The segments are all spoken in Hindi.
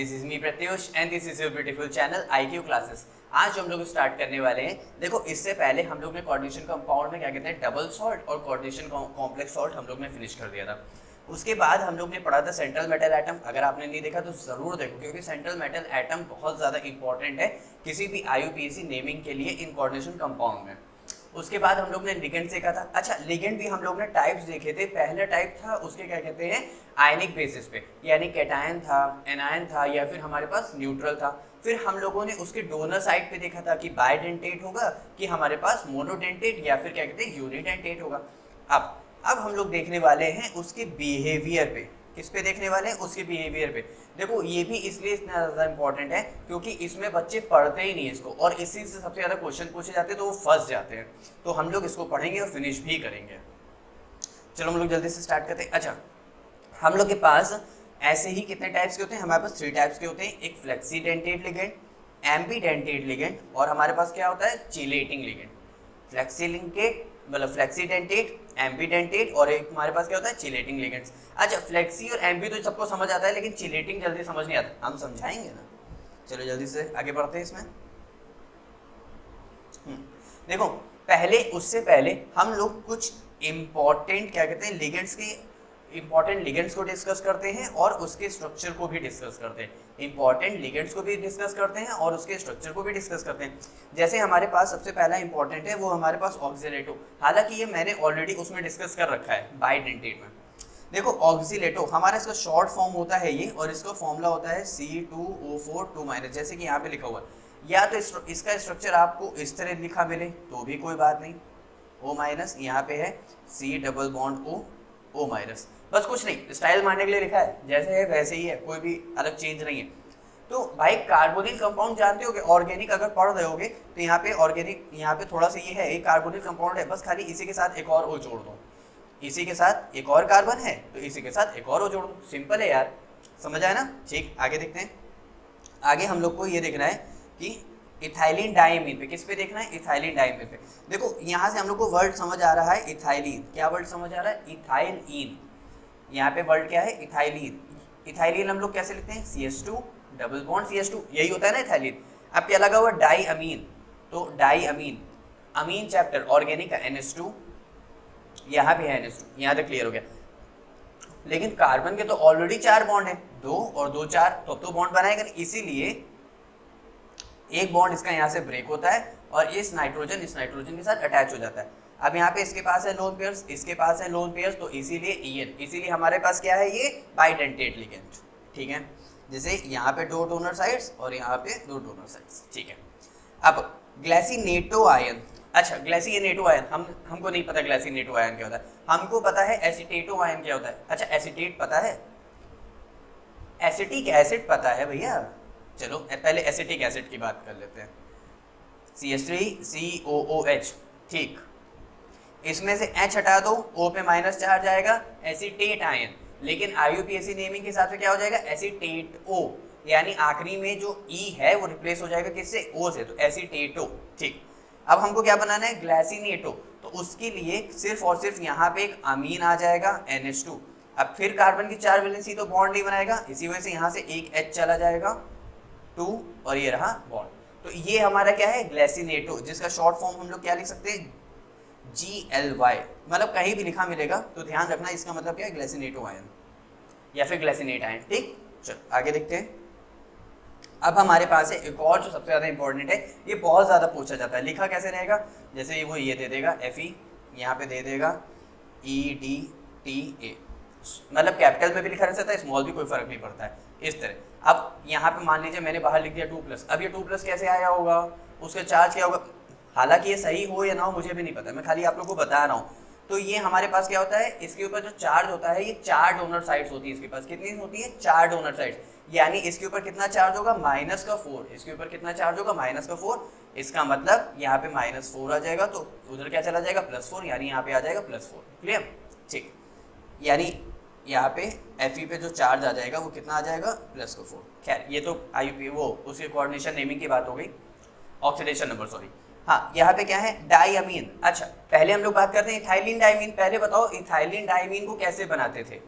This is me Pratyush and this is your beautiful channel IQ classes. आज हम लोग स्टार्ट करने वाले हैं। देखो, इससे पहले हम लोग ने कोऑर्डिनेशन कंपाउंड में क्या कहते हैं डबल सॉल्ट और कोऑर्डिनेशन कॉम्प्लेक्स सॉल्ट हम लोग ने फिनिश कर दिया था। उसके बाद हम लोग ने पढ़ा था सेंट्रल मेटल एटम। अगर आपने नहीं देखा तो जरूर देखो, क्योंकि सेंट्रल मेटल एटम बहुत ज़्यादा इंपॉर्टेंट है किसी भी IUPAC नेमिंग के लिए इन कोऑर्डिनेशन कंपाउंड में। उसके बाद हम लोग ने लिगेंड देखा था। अच्छा, लिगेंड भी हम लोग ने टाइप्स देखे थे। पहला टाइप था उसके क्या कहते हैं आयनिक बेसिस पे, यानी कैटायन था, एनायन था, या फिर हमारे पास न्यूट्रल था। फिर हम लोगों ने उसके डोनर साइड पे देखा था कि बाइडेंटेट होगा कि हमारे पास मोनोडेंटेट या फिर क्या कहते हैं यूनिडेंटेट होगा। अब हम लोग देखने वाले हैं उसके बिहेवियर पे। किस पे देखने वाले हैं? उसके बिहेवियर पे। देखो, ये भी इसलिए इतना ज़्यादा इंपॉर्टेंट है क्योंकि इसमें बच्चे पढ़ते ही नहीं इसको, और इसी से सबसे ज़्यादा क्वेश्चन पूछे जाते हैं तो वो फंस जाते हैं। तो हम लोग इसको पढ़ेंगे और फिनिश भी करेंगे। चलो हम लोग जल्दी से स्टार्ट करते हैं। अच्छा, हम लोग के पास ऐसे ही कितने टाइप्स के होते हैं? हमारे पास 3 टाइप्स के होते हैं। एक फ्लेक्सीडेंटेट लिगेंड, एम्बीडेंटेट लिगेंड, और हमारे पास क्या होता है चिलेटिंग लिगेंड। फ्लेक्सीडेंटेट मतलब फ्लेक्सीडेंटेट, एम्बीडेंटेट, और एक हमारे पास क्या होता है चिलेटिंग लिगेंड्स। अच्छा, फ्लेक्सी और एम्बी तो सबको समझ आता है, लेकिन चिलेटिंग जल्दी समझ नहीं आता। हम समझाएंगे ना। चलो जल्दी से आगे बढ़ते हैं इसमें। देखो, उससे पहले हम लोग कुछ इम्पॉर्टेंट क्या कहते हैं लिगेंड्स के इंपॉर्टेंट लिगेंड्स को डिस्कस करते हैं और उसके स्ट्रक्चर को भी डिस्कस करते हैं। इंपॉर्टेंट लिगेंड्स को भी डिस्कस करते हैं और उसके स्ट्रक्चर को भी डिस्कस करते हैं। जैसे हमारे पास सबसे पहला इंपॉर्टेंट है वो हमारे पास ऑक्सीलेटो। हालांकि ये मैंने ऑलरेडी उसमें डिस्कस कर रखा है बाइडेंटेट में। देखो, ऑक्सीलेटो हमारा इसका शॉर्ट फॉर्म होता है ये, और इसका फॉर्मूला होता है C2O4 2-, जैसे कि यहाँ पे लिखा हुआ है। या तो इसका स्ट्रक्चर आपको इस तरह लिखा मिले तो भी कोई बात नहीं, O-, यहाँ पे है C+O, बस कुछ नहीं, स्टाइल मारने के लिए लिखा है, जैसे है वैसे ही है, कोई भी अलग चेंज नहीं है। तो भाई कार्बोनिल कंपाउंड जानते होगे, ऑर्गेनिक अगर पढ़ रहे होगे तो यहाँ पे ऑर्गेनिक, यहाँ पे थोड़ा सा ये है, एक कार्बोनिल कंपाउंड है, बस खाली इसी के साथ एक और O जोड़ दो। इसी के साथ एक और कार्बन है तो इसी के साथ एक और O जोड़ दो। सिंपल है यार, समझ आया ना? ठीक, आगे देखते हैं। आगे हम लोग को ये देखना है कि इथाइलिन डाइमीन पे। किस पे देखना है? इथाइलिन डाइमीन पे। देखो, यहाँ से हम लोग को वर्ड समझ आ रहा है इथाइलिन। क्या वर्ड समझ आ रहा है? इथाइलिन। यहाँ पे वर्ड क्या है? इथाइलिन। इथाइलिन हम लोग कैसे लिखते हैं? CH2 डबल बॉन्ड CH2, यही होता है ना इथाइलिन। अब क्या लगा हुआ? डाई अमीन। तो डाई अमीन, अमीन चैप्टर ऑर्गेनिक का NH2, यहाँ भी है NH2, यहाँ तक क्लियर हो गया। लेकिन कार्बन के तो ऑलरेडी 4 बॉन्ड है, 2 और 2 4, तो बॉन्ड बनाएगा नहीं, इसीलिए एक बॉन्ड इसका यहाँ से ब्रेक होता है और इस नाइट्रोजन के साथ अटैच हो जाता है। अब यहाँ पे इसके पास है लोन पेयर्स, इसके पास है लोन पेयर्स, तो इसीलिए EN, इसीलिए हमारे पास क्या है? ये बाइडेंटेट लिगेंड। ठीक है, जैसे यहाँ पे 2 डोनर साइड्स और यहाँ पे 2 डोनर साइड्स। ठीक है, अब ग्लाइसिनेटो आयन। अच्छा, ग्लाइसिनेटो आयन हमको नहीं पता ग्लाइसिनेटो आयन क्या होता है। हमको पता है एसीटेटो आयन क्या होता है। अच्छा, एसीटेट पता है, एसिटिक एसिड पता है भैया। चलो पहले एसिटिक एसिड की बात कर लेते हैं। CH3COOH। ठीक, इसमें से H हटा दो, O पे माइनस चार्ज आएगा, एसीटेट आयन। लेकिन IUPAC नेमिंग के हिसाब से क्या हो जाएगा? एसीटेट O, यानी आखिरी में जो E है वो रिप्लेस हो जाएगा किससे? O से, तो एसीटेटो। ठीक, अब हमको क्या बनाना है? ग्लाइसिनेटो। तो उसके लिए सिर्फ और सिर्फ यहाँ पे एक अमीन आ जाएगा NH2। अब फिर कार्बन की 4 वैलेंसी तो बॉन्ड नहीं बनाएगा, इसी वजह से यहाँ से एक H चला जाएगा 2, और ये रहा बॉन्ड। तो ये हमारा क्या है? ग्लाइसिनेटो, जिसका शॉर्ट फॉर्म हम लोग क्या लिख सकते हैं? GLY। मतलब कहीं भी लिखा मिलेगा तो ध्यान रखना इसका मतलब क्या है? ग्लाइसिनेटो आयन या फिर ग्लाइसिनेट आयन। ठीक, चलो आगे देखते हैं। अब हमारे पास है एक और जो सबसे ज़्यादा इंपॉर्टेंट है, ये बहुत ज़्यादा पूछा जाता है। लिखा कैसे रहेगा? जैसे वो ये दे देगा Fe, यहाँ पे दे देगा EDTA, मतलब कैपिटल में भी लिखा रह सकता है, स्मॉल भी, कोई फर्क नहीं पड़ता है, इस तरह। अब यहाँ पे मान लीजिए मैंने बाहर लिख दिया 2+, अब ये 2+ कैसे आया होगा? उसका चार्ज क्या होगा? हालांकि ये सही हो या ना हो मुझे भी नहीं पता, मैं खाली आप लोग को बता रहा हूँ। तो ये हमारे पास क्या होता है? इसके ऊपर जो चार्ज होता है, ये 4 डोनर साइड्स होती है इसके पास। कितनी होती है? 4 डोनर साइड्स, यानी इसके ऊपर कितना चार्ज होगा? -4। इसके ऊपर कितना चार्ज होगा? -4। इसका मतलब यहाँ पे -4 आ जाएगा, तो उधर क्या चला जाएगा? +4, यानी यहाँ पे आ जाएगा +4। क्लियर? ठीक, यानी यहाँ पे Fe पे जो चार्ज आ जाएगा वो कितना आ जाएगा? +4। खैर, ये तो IUP वो उसके कोऑर्डिनेशन नेमिंग की बात हो गई, ऑक्सीडेशन नंबर, सॉरी। हाँ, यहाँ पे क्या है? डाईअमीन। अच्छा, पहले हम लोग बात करते हैं इथाइलिन डाइमीन। पहले बताओ इथाइलिन डाइमीन को कैसे बनाते थे?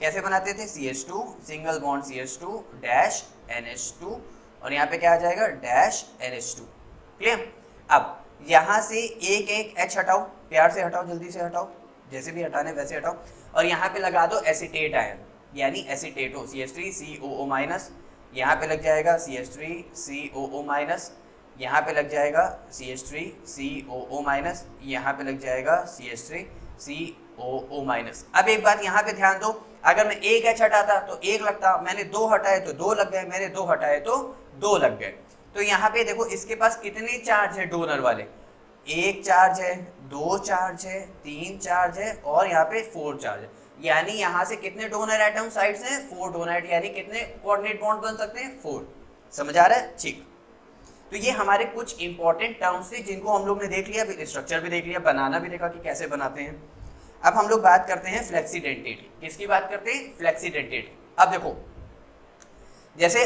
कैसे बनाते थे, CH2 single bond CH2 dash NH2 और यहाँ पे क्या आ जाएगा डैश NH2। क्लियर। अब यहाँ से एक एक H हटाओ, प्यार से हटाओ, जल्दी से हटाओ, जैसे भी हटाने वैसे हटाओ और यहाँ पे लगा दो एसीटेट आयन यानी एसीटेटो CH3COO माइनस, यहाँ पे लग जाएगा CH3COO माइनस, यहाँ पे लग जाएगा CH3COO माइनस, यहाँ पे लग जाएगा CH3COO माइनस। अब एक बात यहाँ पे ध्यान दो, अगर मैं एक H हटाता तो एक लगता, मैंने दो हटाए तो दो लग गए, मैंने दो हटाए तो दो लग गए। तो यहाँ पे देखो इसके पास कितने चार्ज है डोनर वाले, एक चार्ज है, दो चार्ज है, तीन चार्ज है और यहाँ पे 4 चार्ज है, यानी यहाँ से कितने डोनर एटम साइड्स हैं 4 डोनर, यानी कितने कोऑर्डिनेट बॉन्ड बन सकते हैं 4। समझ आ रहा है, ठीक। तो ये हमारे कुछ इंपॉर्टेंट टर्म्स थे जिनको हम लोग ने देख लिया, फिर स्ट्रक्चर भी देख लिया, बनाना भी देखा कि कैसे बनाते हैं। अब हम लोग बात करते हैं फ्लेक्सीडेंटिटी। किसकी बात करते हैं, फ्लेक्सीडेंटिटी। अब देखो जैसे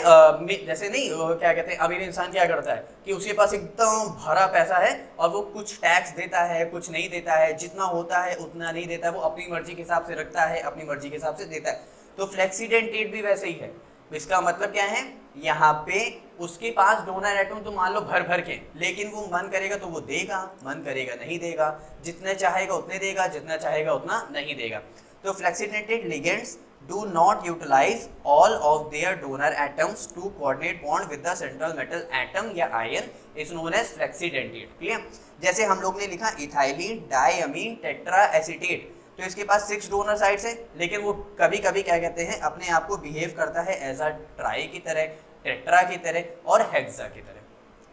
नहीं क्या कहते हैं, अमीर इंसान क्या करता है कि उसके पास एकदम भरा पैसा है और वो कुछ टैक्स देता है, कुछ नहीं देता है, जितना होता है उतना नहीं देता है, वो अपनी मर्जी के हिसाब से रखता है, अपनी मर्जी के हिसाब से देता है। तो फ्लेक्सीडेंटेट भी वैसे ही है। इसका मतलब क्या है, यहाँ पे उसके पास डोनर एटम तो मान लो भर भर के, लेकिन वो मन करेगा तो वो देगा, मन करेगा नहीं देगा, जितने चाहेगा उतने देगा, जितना चाहेगा उतना नहीं देगा। तो फ्लेक्सीडेंटेड ligands do not utilize all of their donor atoms to coordinate bond with the central metal atom या ion is known as flexidentate. Clear. जैसे हम लोग ने लिखा इथाइलिन डाइअमीन टेट्रा एसीटेट, तो इसके पास 6 डोनर साइड्स है, लेकिन वो कभी कभी क्या कहते हैं अपने आप को बिहेव करता है एज अ ट्राई की तरह, टेट्रा की तरह और हेक्सा की तरह।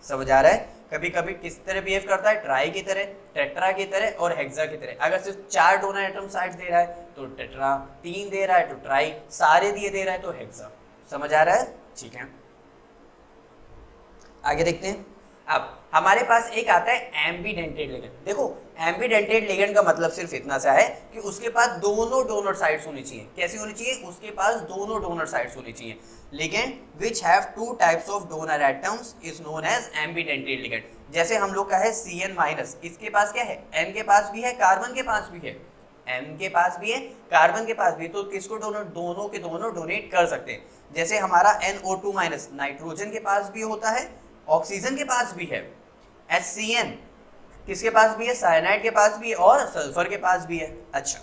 समझ आ रहा है, कभी कभी किस तरह बिहेव करता है, ट्राई की तरह, टेट्रा की तरह और हेक्सा की तरह। अगर सिर्फ 4 डोनर एटम साइड्स दे रहा है तो टेट्रा, 3 दे रहा है तो ट्राई, सारे दिए दे रहा है तो हेक्सा। समझ आ रहा है, ठीक है। आगे देखते हैं। अब हमारे पास एक आता है एम्बीडेंटेड लिगेंड। देखो एम्बीडेंटेड लिगेंड का मतलब सिर्फ इतना सा है कि उसके पास दोनों डोनर साइड्स होनी चाहिए। कैसी होनी चाहिए, उसके पास दोनों डोनर साइड्स होनी चाहिए। Ligand which have 2 types of donor atoms is known as ambidentate ligand. जैसे हम लोग का है CN-, इसके पास क्या है, N के पास भी है, कार्बन के पास भी है, M के पास भी है, कार्बन के पास भी, तो किसको डोनर, दोनों के दोनों डोनेट कर सकते हैं। जैसे हमारा NO2-, नाइट्रोजन के पास भी होता है, ऑक्सीजन के पास भी है। HCN किसके पास भी है, साइनाइड के पास भी है और सल्फर के पास भी है। अच्छा,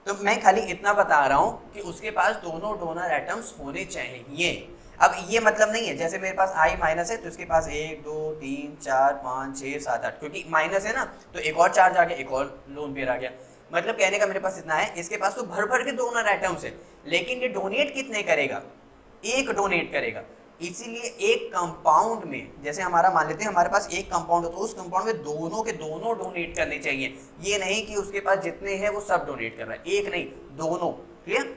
तो मैं खाली इतना बता रहा हूं कि उसके पास दोनों डोनर एटम्स होने चाहिए। अब ये मतलब नहीं है जैसे मेरे पास I- है तो इसके पास 1 2 3 4 5 6 7 8, क्योंकि माइनस है ना तो एक और चार्ज आ गया, एक और लोन पेयर आ गया। मतलब कहने का मेरे पास इतना है, इसके पास तो भर भर के डोनर एटम्स है, लेकिन ये डोनेट कितने करेगा, एक डोनेट करेगा। इसीलिए एक कंपाउंड में, जैसे हमारा मान लेते हैं हमारे पास एक कंपाउंड है, तो उस कंपाउंड में दोनों के दोनों डोनेट करने चाहिए। ये नहीं कि उसके पास जितने हैं वो सब डोनेट कर रहा है, एक नहीं दोनों। क्लियर।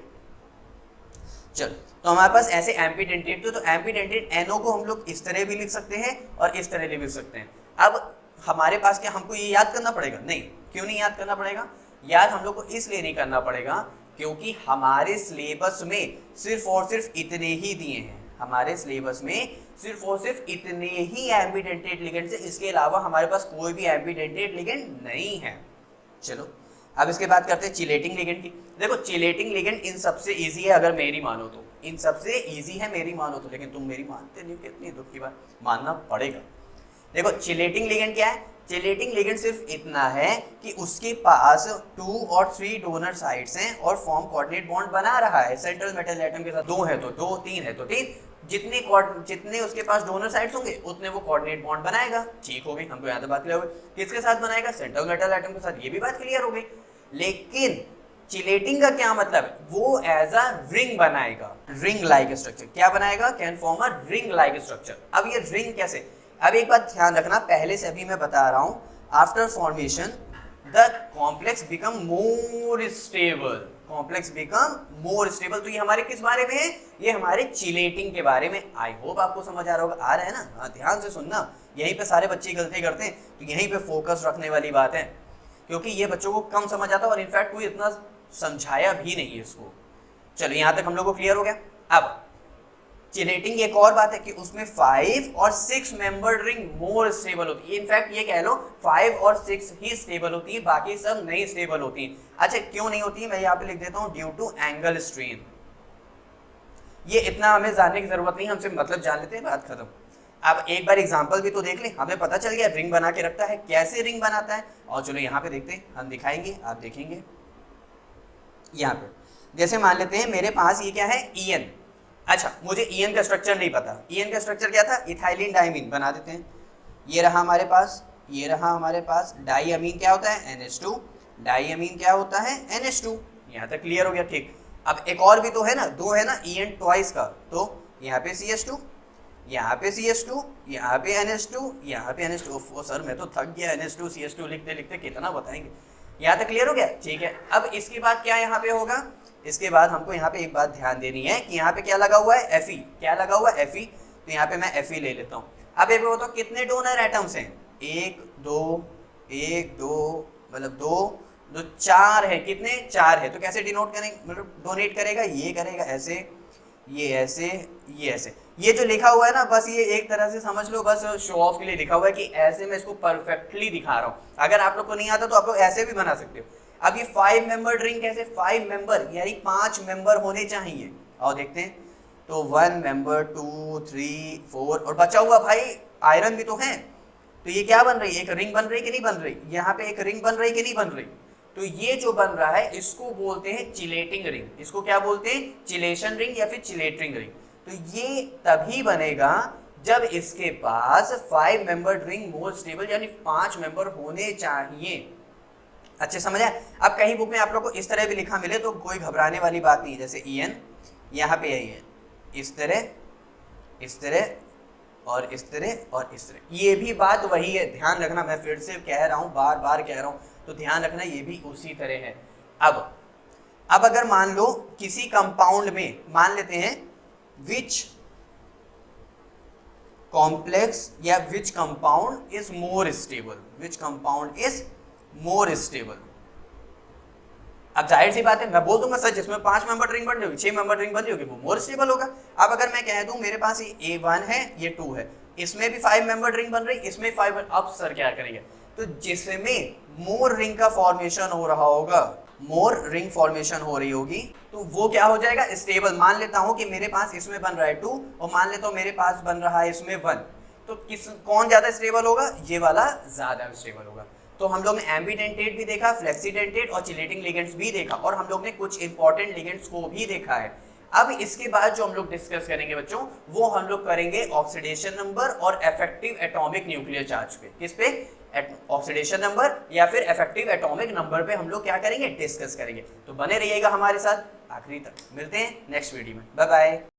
चलो, तो हमारे पास ऐसे एम्बीडेंटेड, तो एम्बीडेंटेड NO को हम लोग इस तरह भी लिख सकते हैं और इस तरह भी लिख सकते हैं। अब हमारे पास क्या हमको ये याद करना पड़ेगा, नहीं, क्यों नहीं याद करना पड़ेगा, याद हम लोग को इसलिए नहीं करना पड़ेगा क्योंकि हमारे सिलेबस में सिर्फ और सिर्फ इतने ही दिए हैं। हमारे सिलेबस में सिर्फ और सिर्फ इतने ही एम्बीडेंटेड लिगेंड्स हैं, इसके अलावा हमारे पास कोई भी एम्बीडेंटेड लिगेंड नहीं है। चलो, अब इसके बाद करते हैं चिलेटिंग लिगेंड की। देखो चिलेटिंग लिगेंड इन सबसे इजी है, अगर मेरी मानो तो इन सबसे इजी है, मेरी मानो तो, लेकिन तुम मेरी मानते नहीं, कितनी दुख की बात, मानना पड़ेगा। देखो चिलेटिंग लिगेंड क्या है, चिलेटिंग लिगेंड सिर्फ इतना है कि उसके पास 2 और 3 डोनर साइड्स हैं और फॉर्म कोऑर्डिनेट बॉन्ड बना रहा है सेंट्रल मेटल एटम के साथ। 2 है तो 2, 3 है तो 3, जितने उसके पास डोनर साइड्स होंगे उतने वो कोऑर्डिनेट बॉन्ड बनाएगा। ठीक हो गई, हमको यहाँ तक बात क्लियर हो गई। किसके साथ बनाएगा, सेंट्रल मेटल एटम के साथ, ये भी बात क्लियर हो गई। लेकिन चिलेटिंग का क्या मतलब है, वो एज अ रिंग बनाएगा, रिंग लाइक स्ट्रक्चर। क्या बनाएगा, can form a ring like structure. अब ये रिंग कैसे, अब एक बात ध्यान रखना, पहले से अभी मैं बता रहा हूं, after formation the complex become more stable, complex become more stable. तो ये हमारे किस बारे में है, ये हमारे चिलेटिंग के बारे में। आई होप आपको समझ आ रहा होगा, आ रहा है ना, ध्यान से सुनना, यहीं पे सारे बच्चे गलती करते हैं, तो यहीं पे फोकस रखने वाली बात है, क्योंकि ये बच्चों को कम समझ आता है और इनफैक्ट कोई इतना समझाया भी नहीं है इसको। चलो यहाँ तक हम लोग को क्लियर हो गया। अब चिलेटिंग एक और बात है कि उसमें 5 और 6 मेंबर्ड रिंग मोर स्टेबल होती है। इनफैक्ट ये कह लो 5 और 6 ही स्टेबल होती है, बाकी सब नहीं स्टेबल होती है। अच्छा क्यों नहीं होती है, मैं यहाँ पे लिख देता हूँ ड्यू टू एंगल स्ट्रेन। ये इतना हमें जानने की जरूरत नहीं, हमसे मतलब जान लेते हैं, बात खत्म। अब एक बार एग्जांपल भी तो देख लें, हमें पता चल गया रिंग बना के रखता है, कैसे रिंग बनाता है। और चलो यहाँ पे देखते हैं, हम दिखाएंगे, आप देखेंगे। यहाँ पे जैसे मान लेते हैं मेरे पास ये क्या है, EN। अच्छा मुझे EN का स्ट्रक्चर नहीं पता, EN का स्ट्रक्चर क्या था, इथाइलिन डाइमीन बना देते हैं। ये रहा हमारे पास, ये रहा हमारे पास। डाईअमीन क्या होता है, NH2। डाईअमीन क्या होता है, NH2। यहाँ तक क्लियर हो गया, ठीक। अब एक और भी तो है ना, दो है ना EN ट्वाइस का, तो यहाँ पे CH2, यहाँ पे CH2, यहाँ पे NH2, यहाँ पे NH2। ओ सर मैं तो थक गया, NH2 CH2 लिखते लिखते कितना बताएंगे। यहाँ तक क्लियर हो गया, ठीक है। अब इसके बाद क्या यहाँ पे होगा, इसके बाद हमको यहाँ पे एक बात ध्यान देनी है कि यहाँ पे क्या लगा हुआ है, Fe। क्या लगा हुआ है, Fe। तो यहाँ पे मैं Fe ले लेता हूँ। अब ये बताओ कितने डोनर एटम्स हैं, 1 2 1 2, मतलब 2 4 है, कितने 4 है। तो कैसे डिनोट करेंगे, मतलब डोनेट करेगा, ये करेगा ऐसे, ये ऐसे, ये ऐसे। ये जो लिखा हुआ है ना, बस ये एक तरह से समझ लो, बस शो ऑफ के लिए लिखा हुआ है कि ऐसे मैं इसको परफेक्टली दिखा रहा हूँ। अगर आप लोग को नहीं आता तो आप लोग ऐसे भी बना सकते हो। अब ये 5 मेंबर रिंग कैसे, 5 मेंबर यानी 5 मेंबर होने चाहिए। और देखते हैं, तो 1 मेंबर 2 3 4 और बचा हुआ भाई आयरन भी तो है। तो ये क्या बन रही है, एक रिंग बन रही कि नहीं बन रही, यहाँ पे एक रिंग बन रही कि नहीं बन रही। तो ये जो बन रहा है इसको बोलते हैं चिलेटिंग रिंग। इसको क्या बोलते हैं, चिलेशन रिंग या फिर चिलेटिंग रिंग। तो ये तभी बनेगा जब इसके पास 5 मेंबर्ड रिंग मोर स्टेबल यानी 5 मेंबर होने चाहिए। अच्छे समझ आए। अब कहीं बुक में आप लोग को इस तरह भी लिखा मिले तो कोई घबराने वाली बात नहीं है। जैसे EN यहाँ पे है, इस तरह, इस तरह और इस तरह और इस तरह, ये भी बात वही है, ध्यान रखना। मैं फिर से कह रहा हूँ, बार बार कह रहा हूँ, तो ध्यान रखना ये भी उसी तरह है। अब अगर मान लो किसी कंपाउंड में, मान लेते हैं विच कॉम्प्लेक्स या which compound is more stable, which compound is more stable. अब जाहिर सी बात है मैं बोल दूंगा सर जिसमें 5 मेंबर रिंग बन रही होगी, 6 मेंबर रिंग बन रही होगी, वो मोर स्टेबल होगा। अब अगर मैं कह दूं मेरे पास ये A1 है, ये 2 है, इसमें भी 5 मेंबर रिंग बन रही, इसमें 5, अब सर क्या करेंगे, तो जिसमें मोर रिंग का फॉर्मेशन हो रहा होगा, मोर रिंग फॉर्मेशन हो रही होगी, तो वो क्या हो जाएगा, स्टेबल। मान लेता हूं कि मेरे पास इसमें बन रहा है 2 और मान लेता हूं मेरे पास बन रहा है इसमें 1, तो कौन ज्यादा स्टेबल होगा, ये वाला ज्यादा स्टेबल होगा। तो हम लोग ने एम्बीडेंटेट भी देखा, फ्लेक्सीडेंटेट और चिलेटिंग लिगेंड्स भी देखा, और हम लोग ने कुछ इंपॉर्टेंट लिगेंड्स को भी देखा है। अब इसके बाद जो हम लोग डिस्कस करेंगे बच्चों, वो हम लोग करेंगे ऑक्सीडेशन नंबर और इफेक्टिव एटॉमिक न्यूक्लियर चार्ज पे। किस पे, ऑक्सीडेशन नंबर या फिर इफेक्टिव एटॉमिक नंबर पे हम लोग क्या करेंगे, डिस्कस करेंगे। तो बने रहिएगा हमारे साथ आखिरी तक। मिलते हैं नेक्स्ट वीडियो में, बाय बाय।